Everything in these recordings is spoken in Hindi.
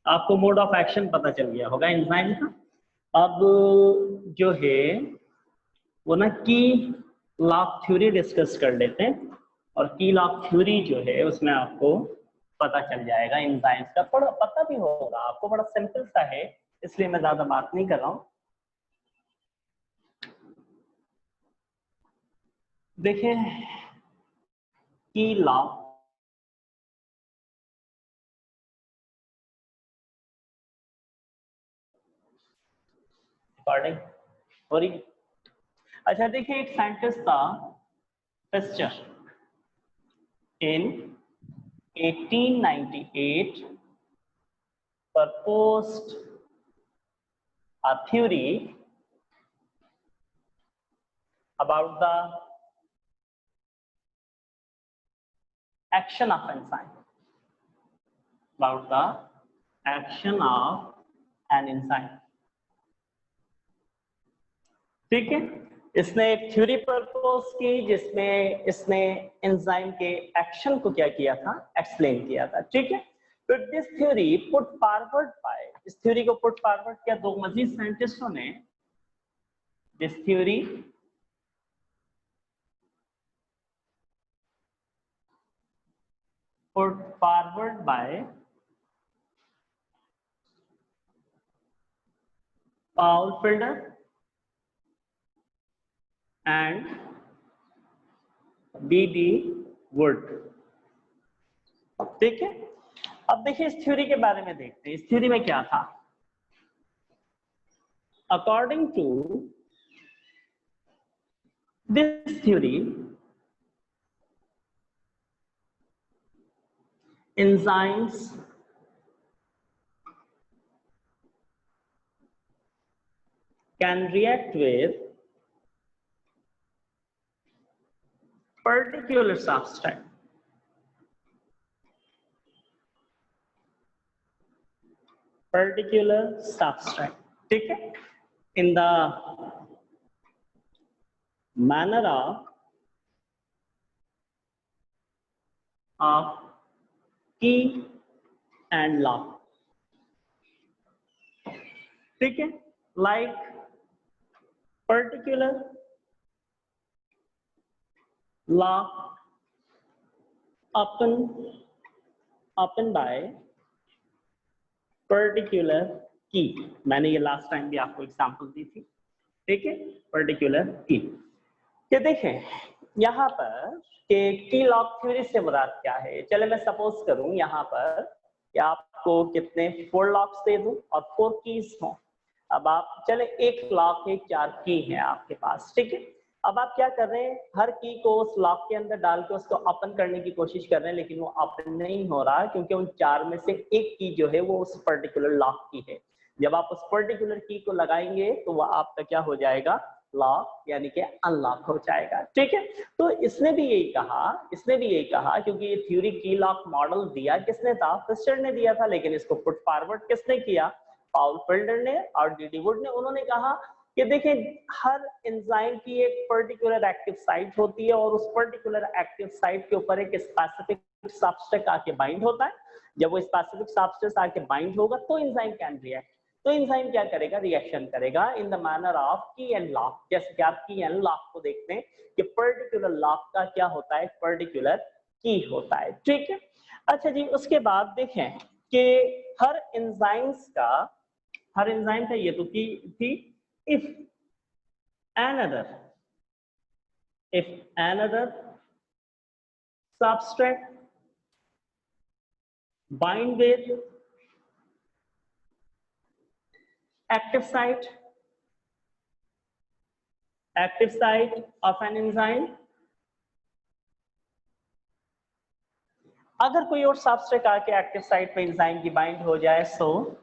आपको मोड ऑफ एक्शन पता चल गया होगा एंजाइम का। अब जो है वो ना की लॉक थ्योरी डिस्कस कर लेते हैं, और की लॉक थ्योरी जो है उसमें आपको पता चल जाएगा एंजाइम्स का, थोड़ा पता भी होगा आपको, बड़ा सिंपल सा है, इसलिए मैं ज्यादा बात नहीं कर रहा हूं। देखिए की लॉक रिकॉर्डिंग हो रही। अच्छा देखिए, एक साइंटिस्ट था फिस्चर, in 1898 proposed a theory about the action of enzyme, about the action of an enzyme। ठीक है, इसने एक थ्योरी प्रपोज की जिसमें इसने एंजाइम के एक्शन को क्या किया था, एक्सप्लेन किया था। ठीक है, तो this theory put forward bye, इस थ्योरी को पुट फॉरवर्ड किया दो मजीद साइंटिस्टों ने। This theory put forward by Paul Felder and D.D. Wood। ठीक है, अब देखिए इस थ्योरी के बारे में देखते हैं, इस थ्योरी में क्या था। According to this theory, enzymes can react with particular substrate, ठीक है, in the manner of key and lock। ठीक है, like particular lock open by particular की। मैंने ये लास्ट टाइम भी आपको एग्जांपल दी थी। ठीक है, पर्टिकुलर की। ये देखें यहाँ पर की लॉक थ्योरी से मुराद क्या है। चले मैं सपोज करूं यहाँ पर कि आपको कितने 4 लॉक्स दे दूं और 4 कीज हों। अब आप चले एक लॉक है, 4 की है आपके पास। ठीक है, अब आप क्या कर रहे हैं, हर की को उस लॉक के अंदर डाल के उसको ओपन करने की कोशिश कर रहे हैं, लेकिन वो ओपन नहीं हो रहा क्योंकि उन 4 में से एक की जो है वो उस पर्टिकुलर लॉक की है। जब आप उस पर्टिकुलर की को लगाएंगे तो वह आपका क्या हो जाएगा, लॉक यानी कि अनलॉक हो जाएगा। ठीक है, तो इसने भी यही कहा क्योंकि ये थ्योरी की लॉक मॉडल दिया किसने था, फिस्चर ने दिया था, लेकिन इसको पुट फॉरवर्ड किसने किया, पाउल फिल्डर ने और डी.डी. वुड ने। उन्होंने कहा कि देखें हर एंजाइम की एक पर्टिकुलर एक्टिव साइट होती है और उस पर्टिकुलर एक्टिव साइट के ऊपर एक स्पेसिफिक सब्सट्रेट आके बाइंड होता है। जब वो स्पेसिफिक सब्सट्रेट आके बाइंड होगा तो एंजाइम कैन रिएक्ट। तो एंजाइम क्या करेगा, रिएक्शन करेगा इन द मैनर ऑफ की एंड लॉक। जैसे कि आप की एंड लॉक को देखते हैं कि पर्टिकुलर लॉक का क्या होता है, पर्टिकुलर की होता है। ठीक है, अच्छा जी, उसके बाद देखें कि हर एंजाइम का ये तो की थी। if another substrate bind with active site of an enzyme, अगर कोई और सबस्ट्रेट आके एक्टिव साइट पे एंजाइम की बाइंड हो जाए, so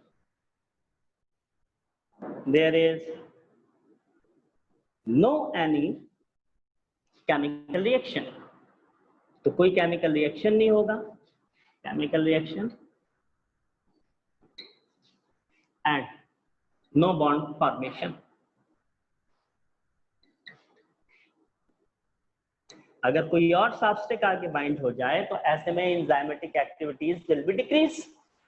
there is no any chemical reaction. तो कोई केमिकल रिएक्शन नहीं होगा, chemical reaction and no bond formation. अगर कोई और सबस्ट्रेट आके बाइंड हो जाए तो ऐसे में enzymatic activities will be decrease.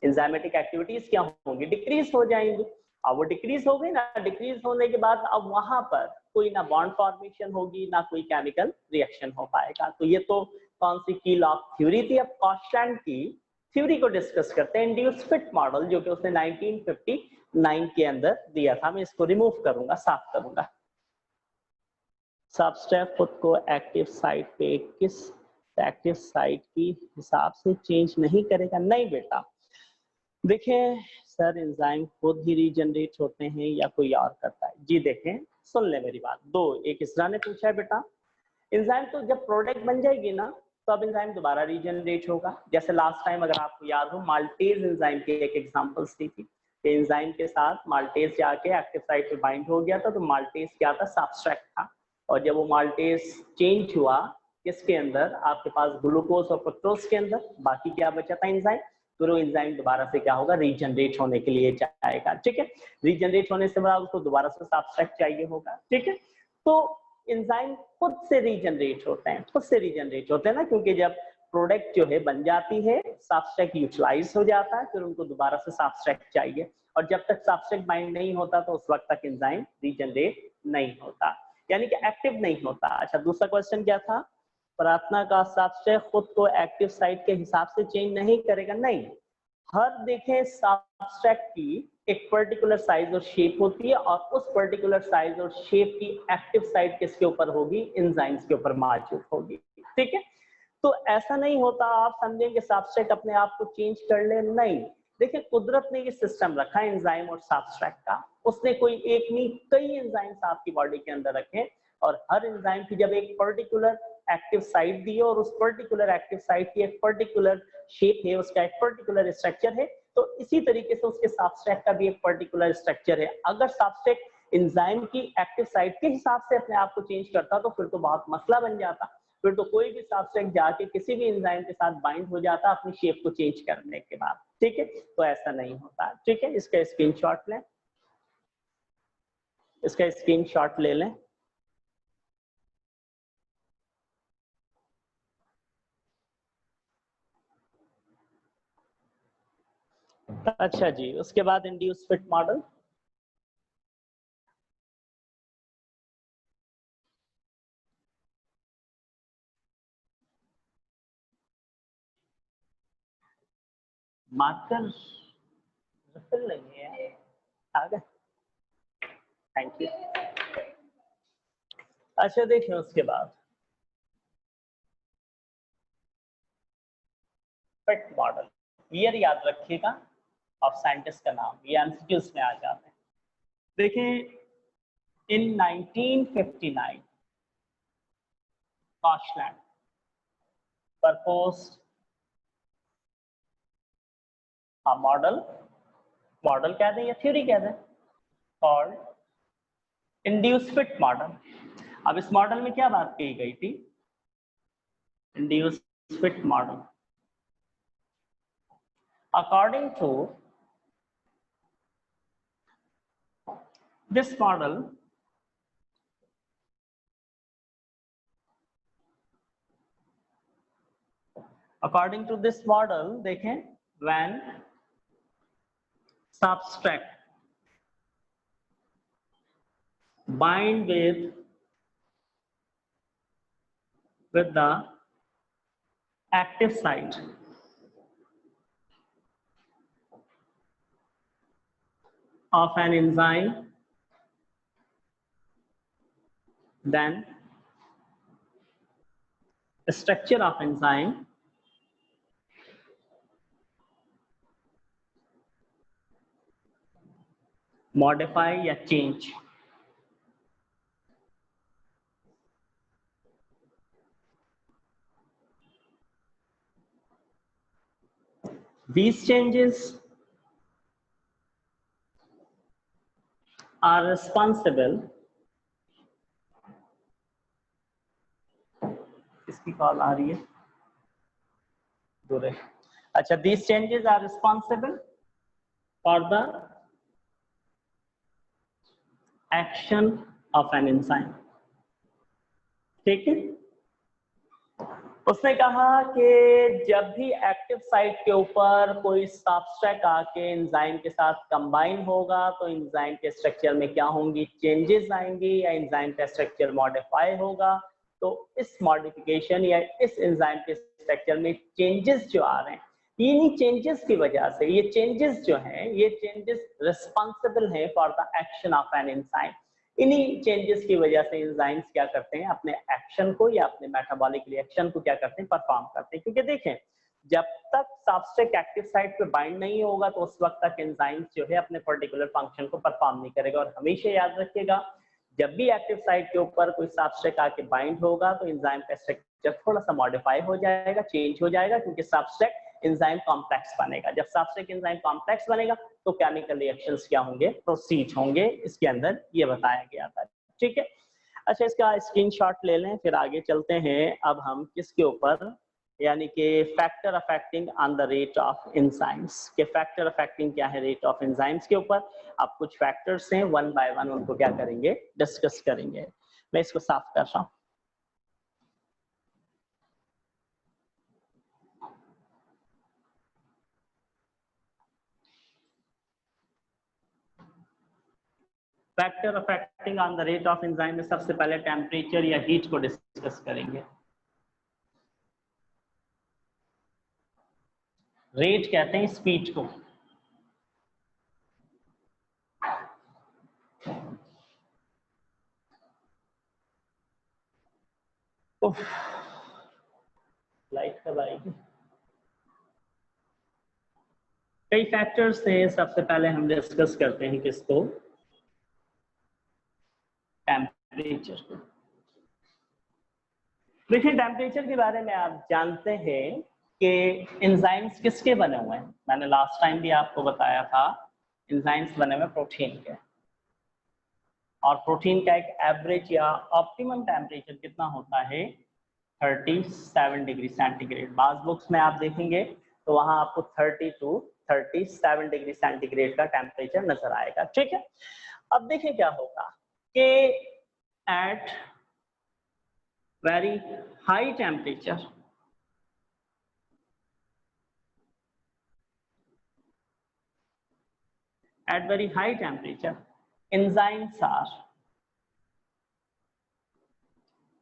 Enzymatic activities क्या होंगी, डिक्रीज हो जाएंगी। अब वो डिक्रीज हो गई ना, डिक्रीज होने के बाद अब वहां पर कोई ना बॉन्ड फॉर्मेशन होगी ना कोई केमिकल रिएक्शन हो पाएगा। तो ये तो कौन सी की लॉक थ्योरी थी। अब कॉस्टलैंड की थ्योरी को डिस्कस करते हैं, इंड्यूस फिट मॉडल, जो कि उसने 1959 के अंदर दिया था। मैं इसको रिमूव करूंगा, साफ करूंगा। सबस्ट्रेट खुद को एक्टिव साइट पे किस एक्टिव साइट की हिसाब से चेंज नहीं करेगा। नहीं बेटा, देखें सर एंजाइम खुद ही रीजनरेट होते हैं या कोई और करता है। जी देखें, सुन ले मेरी बात। दो, एक इसरा ने पूछा है बेटा, एंजाइम तो जब प्रोडक्ट बन जाएगी ना तो अब एंजाइम दोबारा रीजनरेट होगा। जैसे लास्ट टाइम अगर आपको याद हो, माल्टेज एंजाइम की एक एग्जांपल्स दी थी। एंजाइम के साथ माल्टेज जाके एक्टिव साइट पे बाइंड हो गया था, तो माल्टेज क्या था, सबस्ट्रैक्ट था। और जब वो माल्टेज चेंज हुआ किसके अंदर, आपके पास ग्लूकोज और फ्रक्टोज के अंदर, बाकी क्या बचा था एंजाइम। तो वो एंजाइम दोबारा से क्या होगा, रीजनरेट होने के लिए जाएगा। ठीक है, रीजनरेट होने से बाद उसको दोबारा से सबस्ट्रैक्ट चाहिए होगा। ठीक है, तो एंजाइम खुद से रीजनरेट होते हैं, खुद से रीजनरेट होते हैं ना, क्योंकि जब प्रोडक्ट जो है बन जाती है, सबस्ट्रैक्ट यूटिलाइज हो जाता है, फिर उनको दोबारा से सबस्ट्रैक्ट चाहिए। और जब तक सबस्ट्रैक्ट बाइंड नहीं होता तो उस वक्त तक एंजाइम रीजनरेट नहीं होता, यानी कि एक्टिव नहीं होता। अच्छा, दूसरा क्वेश्चन क्या था, प्रार्थना का सबस्ट्रैक्ट खुद को एक्टिव साइट के हिसाब से चेंज नहीं करेगा। नहीं, हर देखें सबस्ट्रैक्ट की एक पर्टिकुलर साइज और शेप होती है, और उस पर्टिकुलर साइज और शेप की एक्टिव साइट किसके ऊपर होगी, एंजाइम्स के ऊपर मौजूद होगी। ठीक है, तो ऐसा नहीं होता आप समझेंगे सबस्ट्रैक्ट अपने आप को चेंज कर ले। नहीं, देखिए कुदरत ने ये सिस्टम रखा है एंजाइम और सबस्ट्रैक्ट का। उसने कोई एक नहीं कई एंजाइम्स आपकी बॉडी के अंदर रखे, और हर एंजाइम की जब एक पर्टिकुलर एक्टिव साइट दी है और उस पर्टिकुलर एक्टिव साइट की एक पर्टिकुलर शेप है, उसका एक पर्टिकुलर स्ट्रक्चर है, तो इसी तरीके से उसके सबस्ट्रैक्ट का भी एक पर्टिकुलर स्ट्रक्चर है। अगर सबस्ट्रैक्ट एंजाइम की एक्टिव साइट के हिसाब से अपने आप को चेंज करता तो फिर तो बहुत मसला बन जाता। फिर तो कोई भी सबस्ट्रैक्ट जाके किसी भी एंजाइम के साथ बाइंड हो जाता अपनी शेप को चेंज करने के बाद। ठीक है, तो ऐसा नहीं होता। ठीक है, इसका स्क्रीनशॉट लें, इसका स्क्रीनशॉट ले लें। अच्छा जी, उसके बाद induce fit model. Marker refill नहीं है, आ गए, थैंक यू। अच्छा देखिए, उसके बाद फिट मॉडल, ईयर याद रखिएगा और साइंटिस्ट का नाम, ये एमसीक्यूज में आ जाते हैं। देखिए, in 1959 Kostland proposed a model कह दें या थ्योरी कह दें, called induced fit मॉडल। अब इस मॉडल में क्या बात कही गई थी, induced fit model. According to this model, देखें, when substrate bind with the active site of an enzyme, then the structure of enzyme modify या change। These changes are responsible, इसकी कॉल आ रही है, दूर है। अच्छा, these changes are responsible for the action of an enzyme। ठीक है, उसने कहा कि जब भी एक्टिव साइट के ऊपर कोई सब्सट्रैक्ट आके एंजाइम के साथ कंबाइन होगा तो एंजाइम के स्ट्रक्चर में क्या होंगी, चेंजेस आएंगी या एंजाइम का स्ट्रक्चर मॉडिफाई होगा। तो इस मॉडिफिकेशन या इस एंजाइम के स्ट्रक्चर में चेंजेस जो आ रहे हैं, इन्हीं चेंजेस की वजह से, ये चेंजेस जो हैं, ये चेंजेस रिस्पॉन्सिबल हैं for the action of an enzyme. इन्हीं चेंजेस की वजह से एंजाइम्स क्या करते हैं, अपने एक्शन को या अपने मेटाबॉलिक रिएक्शन को क्या करते हैं, परफॉर्म करते हैं। क्योंकि देखें, जब तक सब्सट्रेट एक्टिव साइट पे बाइंड नहीं होगा तो उस वक्त तक एंजाइम्स जो है अपने पर्टिकुलर फंक्शन को परफॉर्म नहीं करेगा। और हमेशा याद रखिएगा, जब भी एक्टिव साइट के ऊपर कोई सब्सट्रेट आके बाइंड होगा तो एंजाइम का स्ट्रक्चर थोड़ा सा मॉडिफाई हो जाएगा, चेंज हो जाएगा, क्योंकि सब्सट्रेट एंजाइम कॉम्प्लेक्स बनेगा। जब सब्सट्रेट एंजाइम कॉम्प्लेक्स बनेगा तो केमिकल रिएक्शंस क्या होंगे, प्रोसीड होंगे। इसके अंदर ये बताया गया था। ठीक है, अच्छा, इसका स्क्रीनशॉट ले लें, फिर आगे चलते हैं। अब हम किसके ऊपर, यानी कि factor affecting on the rate of enzymes के फैक्टर अफेक्टिंग क्या है रेट ऑफ एंजाइम्स के ऊपर। अब कुछ फैक्टर्स हैं, वन बाय वन उनको क्या करेंगे, डिस्कस करेंगे। मैं इसको साफ कर रहा हूं। Factor affecting on the rate of enzyme में सबसे पहले टेम्परेचर या हीट को डिस्कस करेंगे। रेट कहते हैं स्पीड को, लाइट कब आएगी। कई फैक्टर्स हैं, सबसे पहले हम डिस्कस करते हैं किसको, टेम्परेचर को। देखिए, टेम्परेचर के बारे में आप जानते हैं कि एंजाइम्स किसके बने हुए हैं। मैंने लास्ट टाइम भी आपको बताया था, एंजाइम्स बने हुए प्रोटीन के, और प्रोटीन का एक एवरेज या ऑप्टिमम टेम्परेचर कितना होता है, 37 डिग्री सेंटीग्रेड। बाज बुक्स में आप देखेंगे तो वहां आपको 30 to 37 डिग्री सेंटीग्रेड का टेम्परेचर नजर आएगा। ठीक है, अब देखिए क्या होगा कि at very high temperature, at very high temperature enzymes are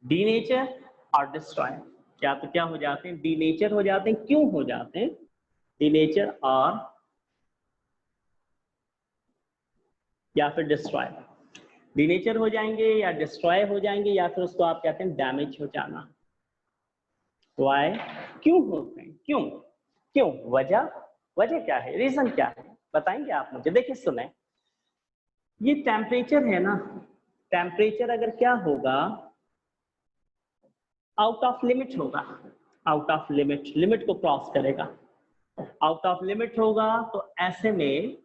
denature or destroy। क्या तो क्या हो जाते हैं, डीनेचर हो जाते हैं। क्यों हो जाते हैं डीनेचर, और या फिर डिस्ट्रॉय। डीनेचर हो जाएंगे या डिस्ट्रॉय हो जाएंगे, या फिर उसको आप कहते हैं डैमेज हो जाना। वाई, क्यों होते हैं, क्यों क्यों, वजह, वजह क्या है, रीजन क्या है, बताएंगे आप मुझे। देखिए सुने, ये टेम्परेचर है ना, टेम्परेचर अगर क्या होगा, आउट ऑफ लिमिट होगा, आउट ऑफ लिमिट, लिमिट को क्रॉस करेगा, आउट ऑफ लिमिट होगा, तो ऐसे में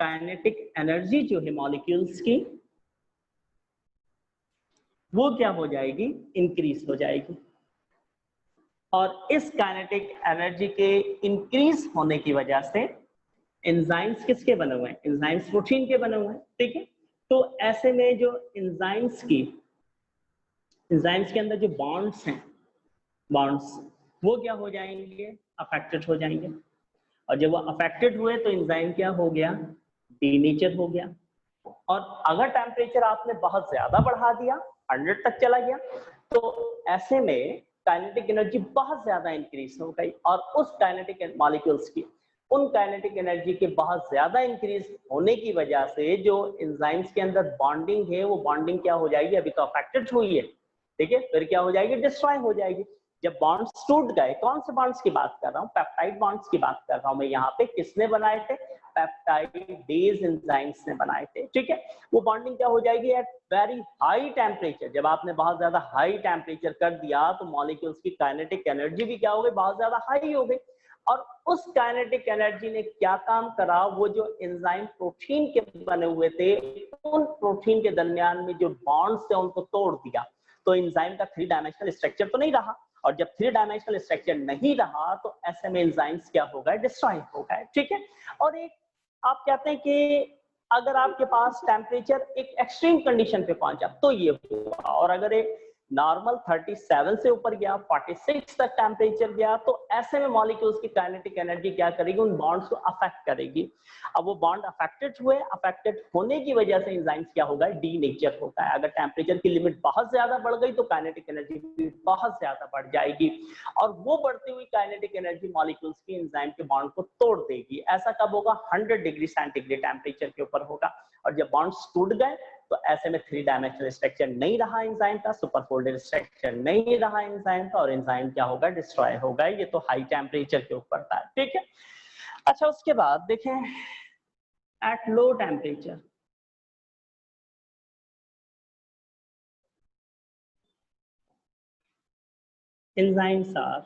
काइनेटिक एनर्जी जो है मॉलिक्यूल्स की, वो क्या हो जाएगी, इंक्रीज हो जाएगी। और इस काइनेटिक एनर्जी के इंक्रीज होने की वजह से एंजाइम्स किसके बने हुए हैं, एंजाइम्स प्रोटीन के बने हुए हैं। ठीक है, तो ऐसे में जो एंजाइम्स की, एंजाइम्स के अंदर जो बॉन्ड्स हैं, बॉन्ड्स वो क्या हो जाएंगे, अफेक्टेड हो जाएंगे। और जब वो अफेक्टेड हुए तो एंजाइम क्या हो गया, डीनेचर हो गया। और अगर टेम्परेचर आपने बहुत ज्यादा बढ़ा दिया, 100 तक चला गया, तो ऐसे में काइनेटिक एनर्जी बहुत ज्यादा इंक्रीज हो गई। और उस काइनेटिक मॉलिक्यूल्स की, उन काइनेटिक एनर्जी के बहुत ज्यादा इंक्रीज होने की वजह से जो एंजाइम्स के अंदर बॉन्डिंग है, वो बॉन्डिंग क्या हो जाएगी, अभी तो अफेक्टेड हुई है, ठीक है, फिर क्या हो जाएगी, डिस्ट्रॉय हो जाएगी। जब बॉन्ड्स टूट गए, कौन से बॉन्ड्स की बात कर रहा हूँ, पेप्टाइड बॉन्ड्स की बात कर रहा हूँ मैं यहाँ पे। किसने बनाए थे, पेप्टाइडेज एंजाइम्स ने बनाए थे। ठीक है, वो बॉन्डिंग क्या हो जाएगी, एट वेरी हाई टेम्परेचर। जब आपने बहुत ज्यादा हाई टेम्परेचर कर दिया तो मॉलिक्यूल्स की काइनेटिक एनर्जी भी क्या हो गई, बहुत ज्यादा हाई हो गई। और उस काइनेटिक एनर्जी ने क्या काम करा, वो जो एंजाइम प्रोटीन के बने हुए थे, उन प्रोटीन के दरमियान में जो बॉन्ड्स थे उनको तोड़ दिया। तो एंजाइम का 3 डायमेंशनल स्ट्रक्चर तो नहीं रहा, और जब 3 डायमेंशनल स्ट्रक्चर नहीं रहा तो ऐसे में एंजाइम्स क्या हो गए, डिस्ट्रॉय हो गए। ठीक है, और एक आप कहते हैं कि अगर आपके पास टेम्परेचर एक एक्सट्रीम कंडीशन पे पहुंचा तो ये हुआ, और अगर एक नॉर्मल 37 से ऊपर गया, 46 तक टेम्परेचर गया, तो ऐसे में मॉलिक्यूल्स की काइनेटिक एनर्जी क्या करेगी, उन बॉन्ड्स को अफेक्ट करेगी। अब वो बॉन्ड अफेक्टेड हुए, अफेक्टेड होने की वजह से एंजाइम्स क्या होगा, डीनेचर होता है। अगर टेम्परेचर की लिमिट बहुत ज्यादा बढ़ गई तो काइनेटिक एनर्जी भी बहुत ज्यादा बढ़ जाएगी, और वो बढ़ती हुई काइनेटिक एनर्जी मॉलिक्यूल्स की एंजाइम के बॉन्ड को तोड़ देगी। ऐसा कब होगा, 100 डिग्री सेंटीग्रेड टेम्परेचर के ऊपर होगा। और जब बॉन्ड्स टूट गए तो ऐसे में 3 डायमेंशनल स्ट्रक्चर नहीं रहा एंजाइम का, सुपर फोल्डेड स्ट्रक्चर नहीं रहा एंजाइम का, और एंजाइम क्या होगा, डिस्ट्रॉय होगा। ये तो हाई टेम्परेचर के ऊपर था, ठीक है। अच्छा, उसके बाद देखें at low temperature, enzymes are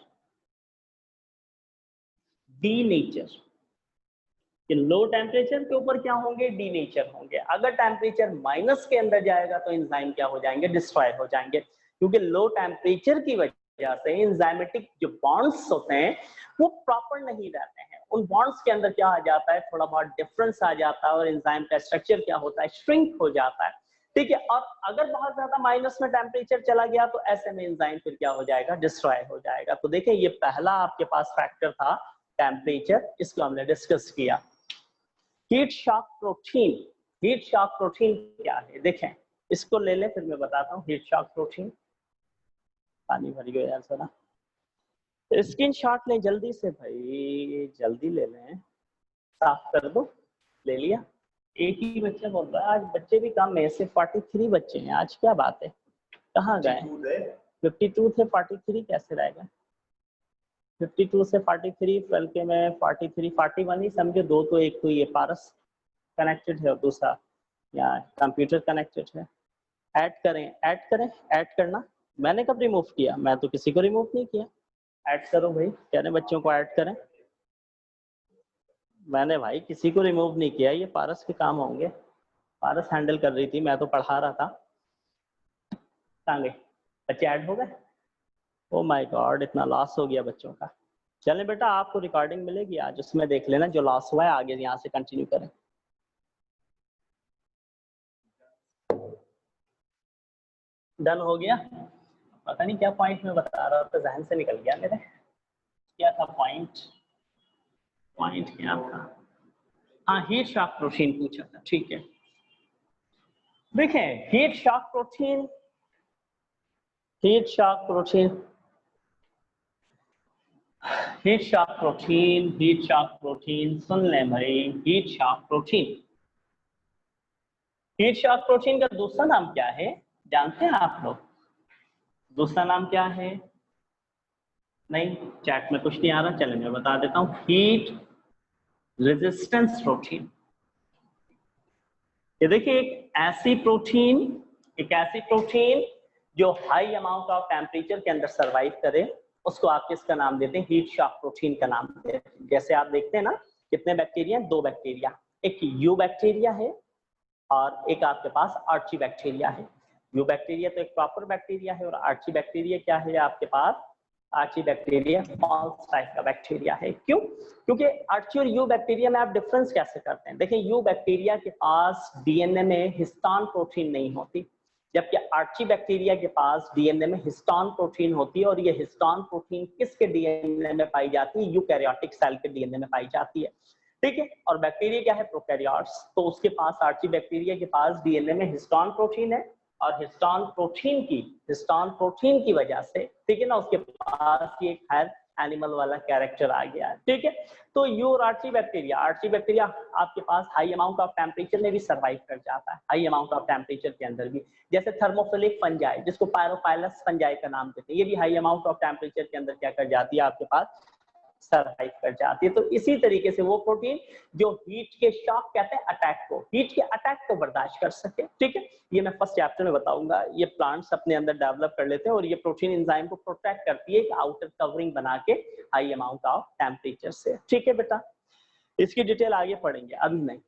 denature. कि लो टेम्परेचर के ऊपर क्या होंगे, डीनेचर होंगे। अगर टेम्परेचर माइनस के अंदर जाएगा तो एंजाइम क्या हो जाएंगे, डिस्ट्रॉय हो जाएंगे, क्योंकि लो टेम्परेचर की वजह से एंजाइमेटिक जो बॉन्ड्स होते हैं वो प्रॉपर नहीं रहते हैं। उन बॉन्ड्स के अंदर क्या आ जाता है, थोड़ा बहुत डिफरेंस आ जाता है, और एंजाइम का स्ट्रक्चर क्या होता है, श्रिंक हो जाता है, ठीक है। और अगर बहुत ज्यादा माइनस में टेम्परेचर चला गया तो ऐसे में एंजाइम फिर क्या हो जाएगा, डिस्ट्रॉय हो जाएगा। तो देखिए ये पहला आपके पास फैक्टर था टेम्परेचर, इसको हमने डिस्कस किया। Heat shock protein, heat shock protein क्या है, देखें इसको ले लें फिर मैं बताता हूँ। हीट शॉक प्रोटीन, पानी भर गया यार जरा, स्क्रीन शॉट लें जल्दी से भाई, जल्दी ले लें, साफ कर दो। ले लिया, एक ही बच्चा बोल रहा है, आज बच्चे भी कम है, सिर्फ 43 बच्चे हैं आज, क्या बात है, कहाँ गए। 52 थे, 43 कैसे रह गए। 52 से 43 बल्कि मैं 43 41 ही समझे, दो तो, एक तो ये पारस कनेक्टेड है और दूसरा या कंप्यूटर कनेक्टेड है। ऐड करें, ऐड करें, ऐड करना। मैंने कब रिमूव किया, मैं तो किसी को रिमूव नहीं किया। ऐड करो भाई, कह रहे बच्चों को ऐड करें। मैंने भाई किसी को रिमूव नहीं किया, ये पारस के काम होंगे, पारस हैंडल कर रही थी, मैं तो पढ़ा रहा था। कहाँ गए बच्चे, ऐड हो गए। ओ माय गॉड, इतना लॉस हो गया बच्चों का। चलें बेटा, आपको रिकॉर्डिंग मिलेगी आज, उसमें देख लेना जो लॉस हुआ है, आगे यहाँ से कंटिन्यू करें। डन हो गया। पता नहीं क्या पॉइंट में बता रहा था, जहन से निकल गया मेरे, क्या था पॉइंट, पॉइंट क्या था, हाँ हीट शॉक प्रोटीन पूछा था, ठीक है। देखें heat shock protein, heat shock protein, heat shock protein, heat shock protein, सुन लें भाई, heat shock protein, heat shock protein का दूसरा नाम क्या है, जानते हैं आप लोग, दूसरा नाम क्या है। नहीं, चैट में कुछ नहीं आ रहा, चलें मैं बता देता हूँ, हीट रेजिस्टेंस प्रोटीन। ये देखिए एक ऐसी प्रोटीन जो हाई अमाउंट ऑफ टेम्परेचर के अंदर सरवाइव करे, उसको आप किसका नाम देते हैं, हीट शॉक प्रोटीन का नाम देते हैं। जैसे आप देखते हैं ना, कितने बैक्टीरिया, दो बैक्टीरिया, एक यू बैक्टीरिया है और एक आपके पास आर्ची बैक्टीरिया है। यू बैक्टीरिया तो एक प्रॉपर बैक्टीरिया है, और आर्ची बैक्टीरिया क्या है आपके पास, आर्ची बैक्टीरिया फॉल्स टाइप का बैक्टीरिया है। क्यों, क्योंकि आर्ची और यू बैक्टीरिया में आप डिफरेंस कैसे करते हैं, देखिए यू बैक्टीरिया के पास डीएनए में हिस्टोन प्रोटीन नहीं होती, जबकि आर्ची बैक्टीरिया के पास डीएनए में हिस्टोन प्रोटीन होती है, और ये हिस्टोन प्रोटीन किसके डीएनए में पाई जाती है, यूकैरियोटिक सेल के डीएनए में पाई जाती है, ठीक है। और बैक्टीरिया क्या है, प्रोकैरियोट्स, तो उसके पास आर्ची बैक्टीरिया के पास डीएनए में हिस्टोन प्रोटीन है, और हिस्टोन प्रोटीन की वजह से, ठीक है ना, उसके पास ये हायर एनिमल वाला कैरेक्टर आ गया है, ठीक है। तो यू और आर्ची बैक्टीरिया आपके पास हाई अमाउंट ऑफ टेम्परेचर में भी सर्वाइव कर जाता है, हाई अमाउंट ऑफ टेम्परेचर के अंदर भी। जैसे थर्मोफिलिक फंजाई, जिसको पायरोफाइलस फंजाई का नाम देते हैं, ये भी हाई अमाउंट ऑफ टेम्परेचर के अंदर क्या कर जाती है, आपके पास सरवाइव कर जाती है। तो इसी तरीके से वो प्रोटीन जो हीट के शॉक कहते हैं, अटैक को, हीट के अटैक को बर्दाश्त कर सके, ठीक है। ये मैं फर्स्ट चैप्टर में बताऊंगा, ये प्लांट्स अपने अंदर डेवलप कर लेते हैं, और ये प्रोटीन एंजाइम को प्रोटेक्ट करती है एक आउटर कवरिंग बना के हाई अमाउंट ऑफ टेम्परेचर से, ठीक है बेटा। इसकी डिटेल आगे पढ़ेंगे, अभी नहीं।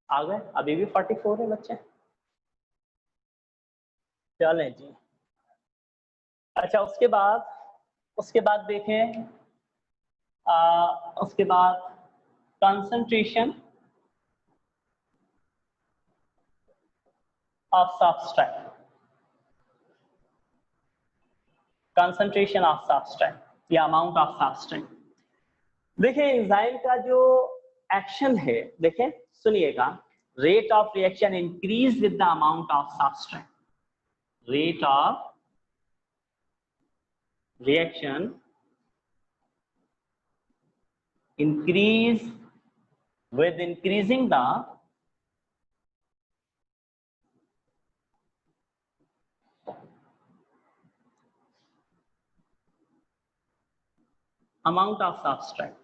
आ गए, अभी भी 44 है बच्चे, चलें जी। अच्छा, उसके बाद देखें, उसके बाद concentration of substrate, concentration of substrate या अमाउंट ऑफ सब्सट्रेट। देखिए एंजाइम का जो एक्शन है, देखें सुनिएगा, rate of reaction increase with the amount of substrate, rate of reaction increase with increasing the amount of substrate,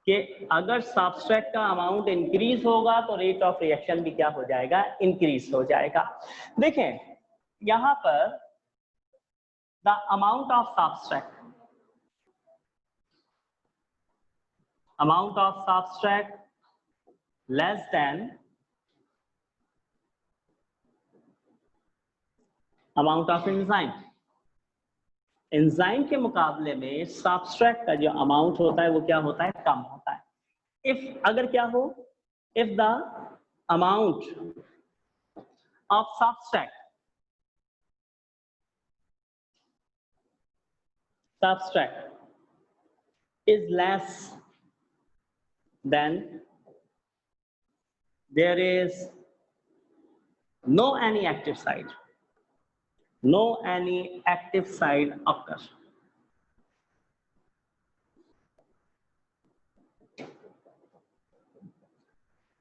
कि अगर सब्सट्रेट का अमाउंट इंक्रीज होगा तो रेट ऑफ रिएक्शन भी क्या हो जाएगा, इंक्रीज हो जाएगा। देखें यहां पर the amount of substrate, amount of substrate less than amount of enzyme, enzyme के मुकाबले में सब्सट्रेट का जो अमाउंट होता है वो क्या होता है, कम होता है। इफ अगर क्या हो, if the amount of substrate is less then there is no any active site, no any active site occur।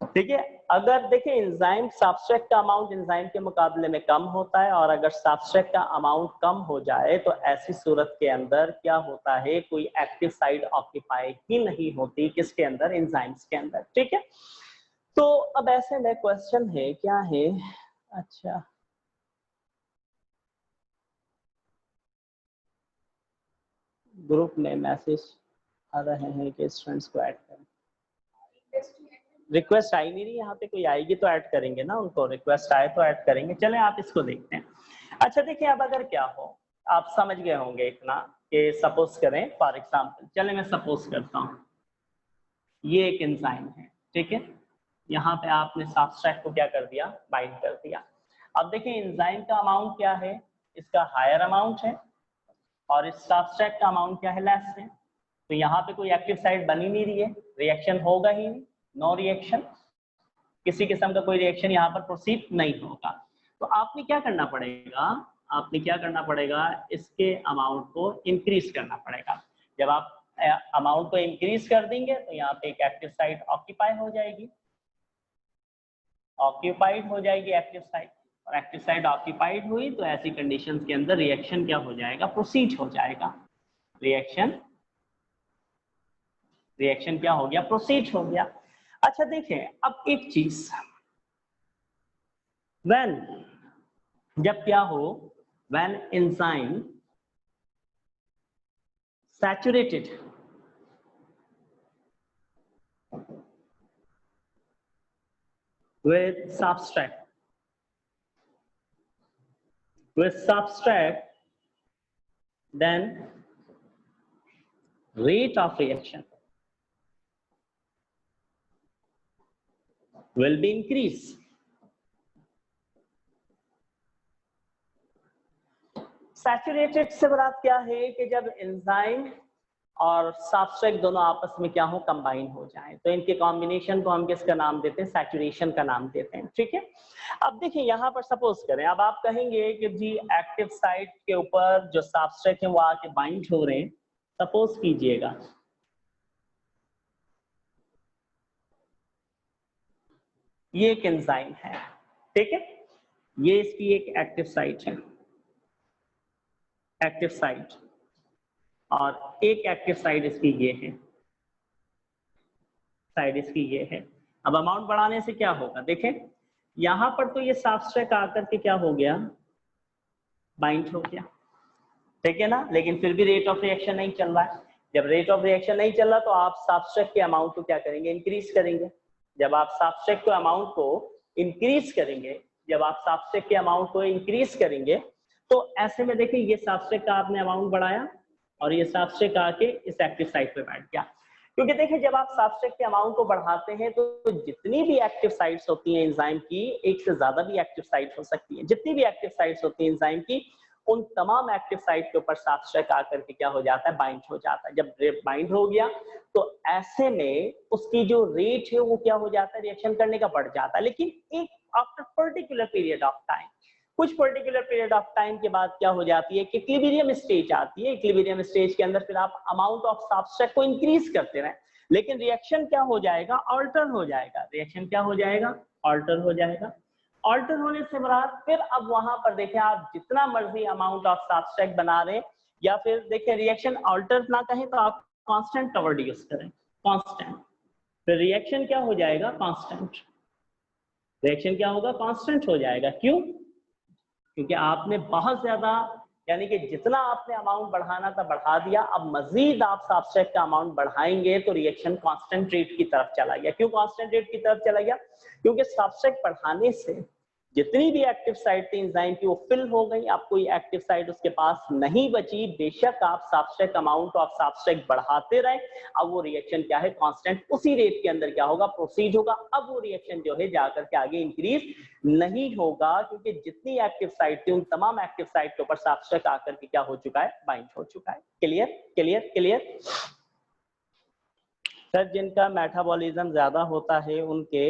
ठीक है, अगर देखिए एंजाइम सब्सट्रेट का अमाउंट एंजाइम के मुकाबले में कम होता है और अगर सब्सट्रेट का अमाउंट कम हो जाए तो ऐसी सूरत के अंदर क्या होता है, कोई एक्टिव साइट ऑक्यूपाई ही नहीं होती, किसके अंदर, एंजाइम्स के अंदर। ठीक है, तो अब ऐसे में क्वेश्चन है, क्या है, अच्छा ग्रुप में मैसेज आ रहे हैं कि स्टूडेंट्स को ऐड करें। रिक्वेस्ट आई नहीं रही, यहाँ पे कोई आएगी तो ऐड करेंगे ना उनको, रिक्वेस्ट आए तो ऐड करेंगे। चलें आप इसको देखते हैं। अच्छा देखिए, अब अगर क्या हो, आप समझ गए होंगे इतना कि सपोज करें फॉर एग्जांपल, चले मैं सपोज करता हूँ ये एक एंजाइम है, ठीक है, यहाँ पे आपने सब्सट्रेट को क्या कर दिया, बाइंड कर दिया। अब देखिए एंजाइम का अमाउंट क्या है, इसका हायर अमाउंट है और इस सब्सट्रेट का अमाउंट क्या है, लेस है। तो यहाँ पे कोई एक्टिव साइट बन ही नहीं रही है, रिएक्शन होगा ही नहीं, नो रिएक्शन, किसी किस्म का कोई रिएक्शन यहाँ पर प्रोसीड नहीं होगा। तो आपने क्या करना पड़ेगा, आपने क्या करना पड़ेगा, इसके अमाउंट को इंक्रीज करना पड़ेगा। जब आप अमाउंट को इंक्रीज कर देंगे तो यहाँ पे एक एक्टिव साइट ऑक्यूपाई हो जाएगी, ऑक्यूपाइड हो जाएगी एक्टिव साइट, और एक्टिव साइट ऑक्यूपाइड हुई तो ऐसी कंडीशंस के अंदर रिएक्शन क्या हो जाएगा, प्रोसीड हो जाएगा। रिएक्शन क्या हो गया, प्रोसीड हो गया। अच्छा देखें अब एक चीज, व्हेन, जब क्या हो, when enzyme saturated with substrate, then rate of reaction will be increased। Saturated से बात क्या है कि जब एंजाइम और सब्सट्रेट दोनों आपस में क्या हो, कंबाइन हो जाए, तो इनके कॉम्बिनेशन को हम किसका नाम देते हैं, सैचुरेशन का नाम देते हैं। ठीक है, अब देखिए यहाँ पर सपोज करें, अब आप कहेंगे कि जी एक्टिव साइट के ऊपर जो सब्सट्रेट है वो आके बाइंड हो रहे हैं। सपोज कीजिएगा ये एक एंजाइम है, ठीक है, ये इसकी एक एक्टिव साइट है, एक्टिव साइट, और एक एक्टिव साइट इसकी ये है, साइड इसकी ये है। अब अमाउंट बढ़ाने से क्या होगा, देखें यहां पर तो ये सब्सट्रेट आकर के क्या हो गया, बाइंड हो गया, ठीक है ना, लेकिन फिर भी रेट ऑफ रिएक्शन नहीं चल रहा है। जब रेट ऑफ रिएक्शन नहीं चल रहा तो आप सब्सट्रेट के अमाउंट को क्या करेंगे, इंक्रीज करेंगे। जब आप सब्सट्रेट के अमाउंट को इंक्रीज करेंगे, जब आप सब्सट्रेट के अमाउंट को इंक्रीज करेंगे तो ऐसे में देखिए ये सब्सट्रेट का आपने अमाउंट बढ़ाया और ये सब्सट्रेट आके इस एक्टिव साइट पे बैठ गया। क्योंकि देखिए जब आप सब्सट्रेट के अमाउंट को बढ़ाते हैं तो जितनी भी एक्टिव साइट्स होती हैं एंजाइम की, एक से ज्यादा भी एक्टिव साइट हो सकती है, जितनी भी एक्टिव साइट्स होती हैं एंजाइम की उन तमाम एक्टिव साइट के ऊपर सब्सट्रेट आकर के क्या हो जाता है, बाइंड हो जाता है। जब बाइंड हो गया तो ऐसे में उसकी जो रेट है वो क्या हो जाता है, रिएक्शन करने का बढ़ जाता है। लेकिन एक after particular period of time, कुछ पर्टिकुलर पीरियड ऑफ टाइम के बाद क्या हो जाती है कि इक्विलिब्रियम स्टेज आती है। इक्विलिब्रियम स्टेज के अंदर फिर आप अमाउंट ऑफ सब्सट्रेट को इंक्रीज करते रहें, लेकिन रिएक्शन क्या हो जाएगा, ऑल्टर हो जाएगा। रिएक्शन क्या हो जाएगा, ऑल्टर हो जाएगा। ऑल्टर होने से मुराद फिर अब वहां पर देखें आप जितना मर्जी अमाउंट ऑफ सब्सट्रेट बना रहे, या फिर देखें रिएक्शन ऑल्टर ना कहें तो आप कांस्टेंट का वर्ड यूज करें, कांस्टेंट। फिर रिएक्शन क्या हो जाएगा, कांस्टेंट। रिएक्शन क्या होगा, कांस्टेंट हो जाएगा। क्यों? क्योंकि आपने बहुत ज्यादा, यानी कि जितना आपने अमाउंट बढ़ाना था बढ़ा दिया, अब मजीद आप सब्सट्रेट का अमाउंट बढ़ाएंगे तो रिएक्शन कांस्टेंट रेट की तरफ चला गया। क्यों कांस्टेंट रेट की तरफ चला गया? क्योंकि सब्सट्रेट बढ़ाने से जितनी भी एक्टिव साइट थी एंजाइम की वो फिल हो गई, अब कोई एक्टिव साइट उसके पास नहीं बची। बेशक आप सब्सट्रेट अमाउंट ऑफ सब्सट्रेट बढ़ाते रहे, अब वो रिएक्शन क्या है, कांस्टेंट उसी रेट के अंदर क्या होगा, प्रोसीड होगा। अब वो रिएक्शन जो है जाकर के आगे इंक्रीज नहीं होगा, क्योंकि जितनी एक्टिव साइट थी उन तमाम एक्टिव साइट के ऊपर सब्सट्रेट आकर के क्या हो चुका है, बाइंड हो चुका है। Clear clear clear. सर जिनका मेटाबॉलिज्म ज्यादा होता है उनके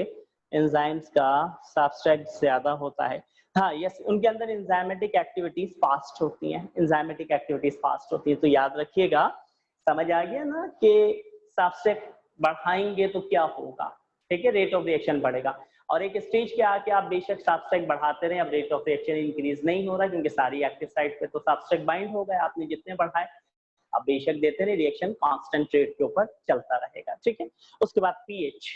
एंजाइम्स का सब्सट्रेट ज्यादा होता है। हाँ यस, उनके अंदर एंजाइमेटिक एक्टिविटीज फास्ट होती हैं, एंजाइमेटिक एक्टिविटीज फास्ट होती है। तो याद रखिएगा, समझ आ गया ना कि सब्सट्रेट बढ़ाएंगे तो क्या होगा, ठीक है, रेट ऑफ रिएक्शन बढ़ेगा। और एक स्टेज के आके आप बेशक सब्सट्रेट बढ़ाते रहे, अब रेट ऑफ रिएक्शन इंक्रीज नहीं हो रहा क्योंकि सारी एक्टिव साइट पे तो सब्सट्रेट बाइंड हो गए, आपने जितने बढ़ाए। अब बेशक देते रहे, रिएक्शन कांस्टेंट रेट के ऊपर चलता रहेगा, ठीक है। उसके बाद पीएच,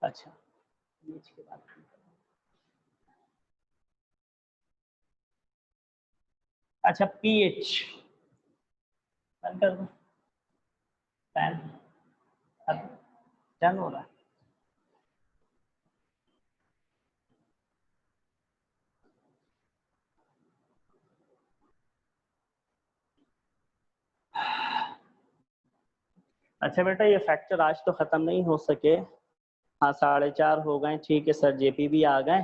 अच्छा पीएच के बाद अच्छा पीएच बंद कर दो, फैन डन हो रहा है। अच्छा बेटा ये फैक्टर आज तो खत्म नहीं हो सके, हाँ 4:30 हो गए, ठीक है। सर जेपी भी आ गए,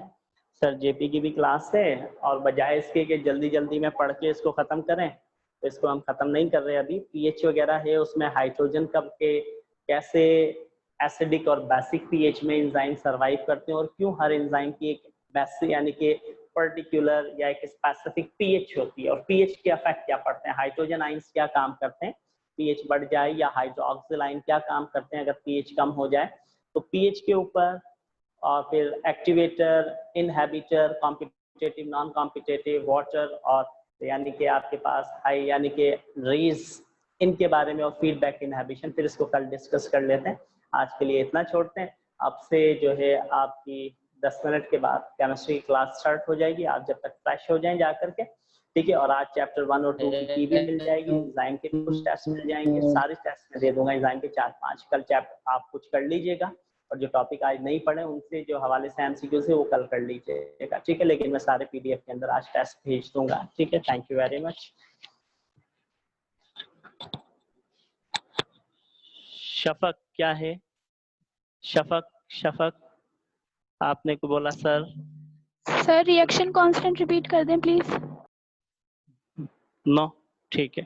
सर जेपी की भी क्लास है, और बजाय इसके कि जल्दी जल्दी में पढ़ के इसको खत्म करें, तो इसको हम खत्म नहीं कर रहे अभी। पीएच वगैरह है उसमें, हाइड्रोजन कब के कैसे एसिडिक और बेसिक पीएच में एंजाइम सर्वाइव करते हैं, और क्यों हर एंजाइम की एक बेसिक यानी कि पर्टिकुलर या एक स्पेसिफिक पीएच होती है, और पीएच के इफेक्ट क्या पड़ते हैं, हाइड्रोजन आइंस क्या काम करते हैं पीएच बढ़ जाए, या हाइड्रोक्सिल आयन क्या काम करते हैं अगर पीएच कम हो जाए। तो पीएच के ऊपर, और फिर activator, inhibitor, competitive, non competitive, water, और यानी कि आपके पास हाई यानी कि रेज, इनके बारे में, और फीडबैक इनहिबिशन, फिर इसको कल डिस्कस कर लेते हैं। आज के लिए इतना छोड़ते हैं। अब से जो है आपकी 10 मिनट के बाद केमिस्ट्री क्लास स्टार्ट हो जाएगी, आप जब तक फ्रेश हो जाएं जा करके, ठीक है। और आज चैप्टर 1 और 2 की भी मिल जाएगी, एंजाइम के कुछ टेस्ट मिल जाएंगे, सारे टेस्ट मैं दे दूंगा एंजाइम के 4-5। कल चैप्टर आप कुछ कर लीजिएगा, और जो टॉपिक आज नहीं पढ़े उनसे जो हवाले से एमसीक्यू से वो कल कर लीजिएगा, ठीक है। लेकिन मैं सारे पीडीएफ के अंदर आज टेस्ट भेज दूंगा, ठीक है। Thank you very much. Shafaq क्या है, शफक शफक आपने को बोला sir. Sir reaction constant repeat कर दें प्लीज। नो ठीक है।